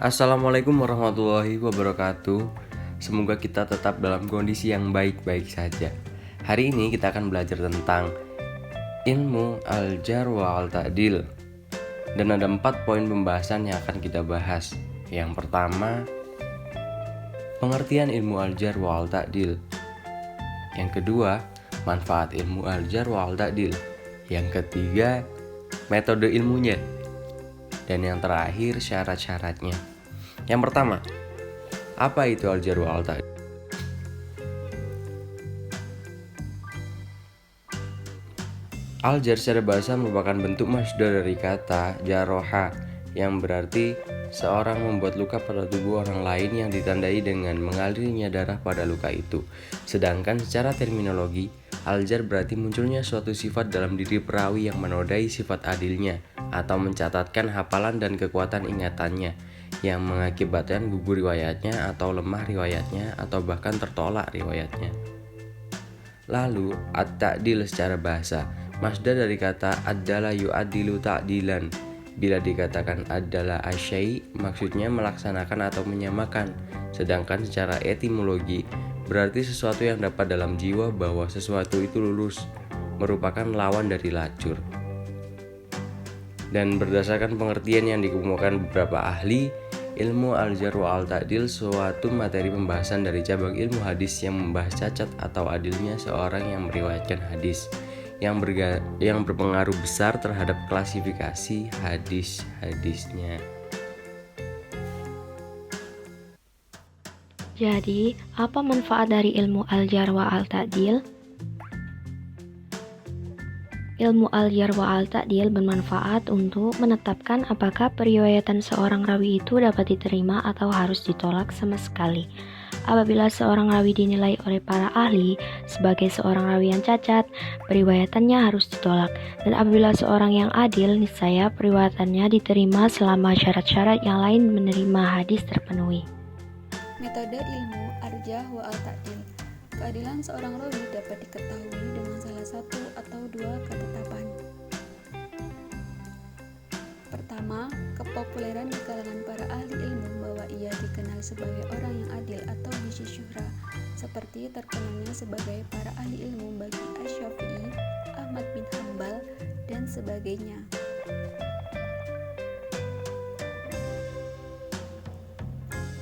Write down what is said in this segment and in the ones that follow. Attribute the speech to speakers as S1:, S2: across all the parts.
S1: Assalamualaikum warahmatullahi wabarakatuh. Semoga kita tetap dalam kondisi yang baik-baik saja. Hari ini kita akan belajar tentang ilmu al-jar wa al-ta'dil. Dan ada 4 poin pembahasan yang akan kita bahas. Yang pertama, pengertian ilmu al-jar wa al-ta'dil. Yang kedua, manfaat ilmu al-jar wa al-ta'dil. Yang ketiga, metode ilmunya. Dan yang terakhir, syarat-syaratnya. Yang pertama, apa itu al-jar wa al-ta'dil? Al-jar secara bahasa merupakan bentuk masdar dari kata jaroha, yang berarti seorang membuat luka pada tubuh orang lain yang ditandai dengan mengalirnya darah pada luka itu. Sedangkan secara terminologi, al-jar berarti munculnya suatu sifat dalam diri perawi yang menodai sifat adilnya atau mencatatkan hafalan dan kekuatan ingatannya yang mengakibatkan gugur riwayatnya atau lemah riwayatnya atau bahkan tertolak riwayatnya. Lalu, at-ta'dil secara bahasa masdar dari kata adalah yu'adilu ta'dilan. Bila dikatakan adalah asyai, maksudnya melaksanakan atau menyamakan. Sedangkan secara etimologi, berarti sesuatu yang dapat dalam jiwa bahwa sesuatu itu lurus, merupakan lawan dari lacur. Dan berdasarkan pengertian yang dikemukakan beberapa ahli, ilmu al-jar wa al-ta'dil suatu materi pembahasan dari cabang ilmu hadis yang membahas cacat atau adilnya seorang yang meriwayatkan hadis, yang berpengaruh besar terhadap klasifikasi hadis-hadisnya.
S2: Jadi, apa manfaat dari ilmu al-jar wa al-ta'dil? Ilmu al-jar wa al-ta'dil bermanfaat untuk menetapkan apakah periwayatan seorang rawi itu dapat diterima atau harus ditolak sama sekali. Apabila seorang rawi dinilai oleh para ahli sebagai seorang rawi yang cacat, periwayatannya harus ditolak. Dan apabila seorang yang adil, niscaya periwayatannya diterima selama syarat-syarat yang lain menerima hadis terpenuhi.
S3: Metode ilmu al-jar wa al-ta'dil. Keadilan seorang rawi dapat diketahui dengan salah satu atau dua ketetapan. Pertama, kepopuleran di kalangan para ahli ilmu bahwa ia dikenal sebagai orang yang adil atau bisi syuhra, seperti terkenalnya sebagai para ahli ilmu bagi Asy-Syafi'i, Ahmad bin Hambal, dan sebagainya.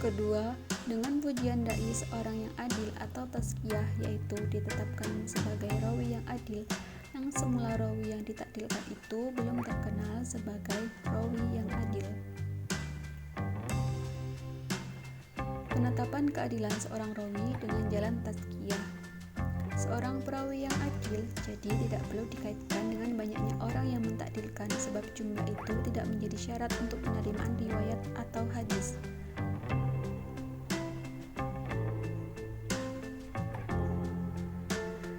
S3: Kedua, dengan pujian dai seorang yang adil atau tazkiyah, yaitu ditetapkan sebagai rawi yang adil, yang semula rawi yang ditakdilkan itu belum terkenal sebagai rawi yang adil. Penetapan keadilan seorang rawi dengan jalan tazkiyah. Seorang perawi yang adil jadi tidak perlu dikaitkan dengan banyaknya orang yang mentakdilkan, sebab jumlah itu tidak menjadi syarat untuk penerimaan riwayat atau hadis.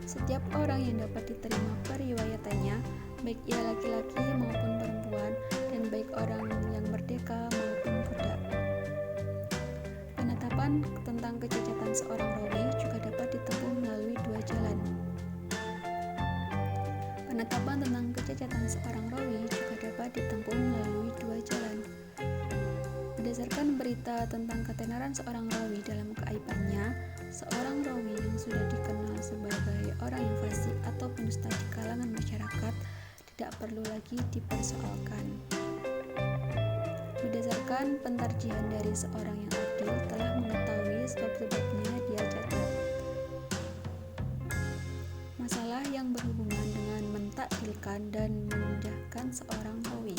S3: Setiap orang yang dapat diterima periwayatannya, baik ia laki-laki maupun perempuan, dan baik orang yang merdeka maupun budak. Penetapan tentang kecacatan seorang rawi juga dapat ditempuh melalui dua jalan. Penetapan tentang kecacatan seorang rawi juga dapat ditempuh melalui dua jalan. Berdasarkan berita tentang ketenaran seorang rawi dalam keaibannya, seorang rawi yang sudah dikenal sebagai orang yang fasik atau pendusta di kalangan masyarakat tidak perlu lagi dipersoalkan. Berdasarkan pentarjihan dari seorang yang adil telah mengetahui sebab-sebabnya dia cacat. Masalah yang berhubungan dengan mentakdilkan dan memudahkan seorang rawi.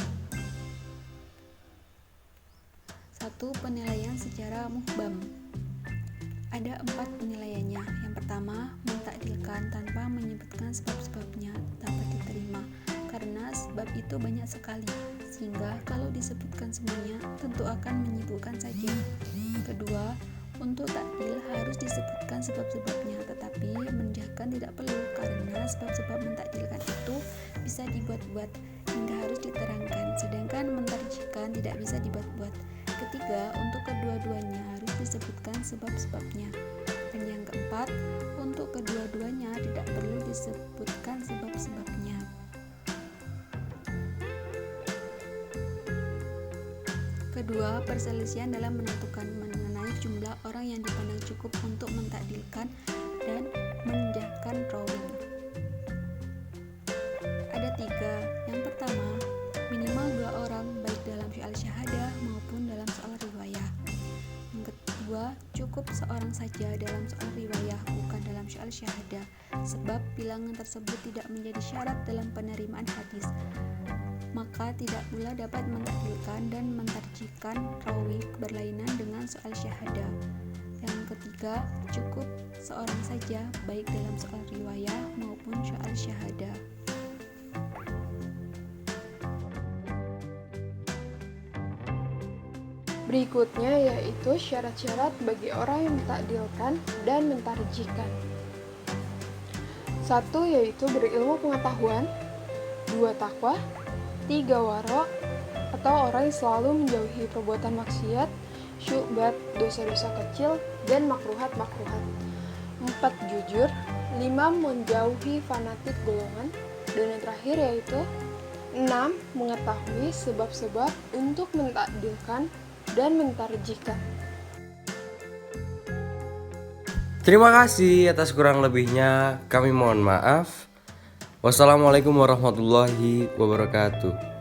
S3: 1. Penilaian secara muhbam. Ada 4 penilaiannya. Yang pertama, mentakdilkan tanpa menyebutkan sebab-sebabnya dapat diterima, karena sebab itu banyak sekali, sehingga kalau disebutkan semuanya tentu akan menyibukkan saja. Kedua, untuk takdil harus disebutkan sebab-sebabnya, tetapi menjahkan tidak perlu, karena sebab-sebab mentakdilkan itu bisa dibuat-buat hingga harus diterangkan, sedangkan mentarjihkan tidak bisa dibuat-buat. Ketiga, untuk kedua-duanya harus disebutkan sebab-sebabnya. Dan yang keempat, untuk kedua-duanya tidak perlu disebutkan sebab-sebabnya. Kedua, perselisihan dalam menentukan mengenai jumlah orang yang dipandang cukup untuk mentakdilkan dan menjahkan rawi. Ada 3. Yang pertama, minimal 2 orang baik dalam soal syahadah maupun dalam soal riwayah. Yang kedua, cukup seorang saja dalam soal riwayah, bukan dalam soal syahadah, sebab bilangan tersebut tidak menjadi syarat dalam penerimaan hadis, maka tidak pula dapat mentakdilkan dan mentarjihkan rawi berlainan dengan soal syahadah. Yang ketiga, cukup seorang saja baik dalam soal riwayah maupun soal syahadah.
S4: Berikutnya yaitu syarat-syarat bagi orang yang mentakdilkan dan mentarjihkan. 1. Yaitu berilmu pengetahuan. 2. Takwa. 3. Waro, atau orang yang selalu menjauhi perbuatan maksiat, syu'bat, dosa-dosa kecil, dan makruhat-makruhat. 4. Jujur. 5. Menjauhi fanatik golongan. Dan yang terakhir yaitu 6. Mengetahui sebab-sebab untuk mentakdilkan dan mentarjihkan.
S1: Terima kasih atas kurang lebihnya. Kami mohon maaf. Wassalamualaikum warahmatullahi wabarakatuh.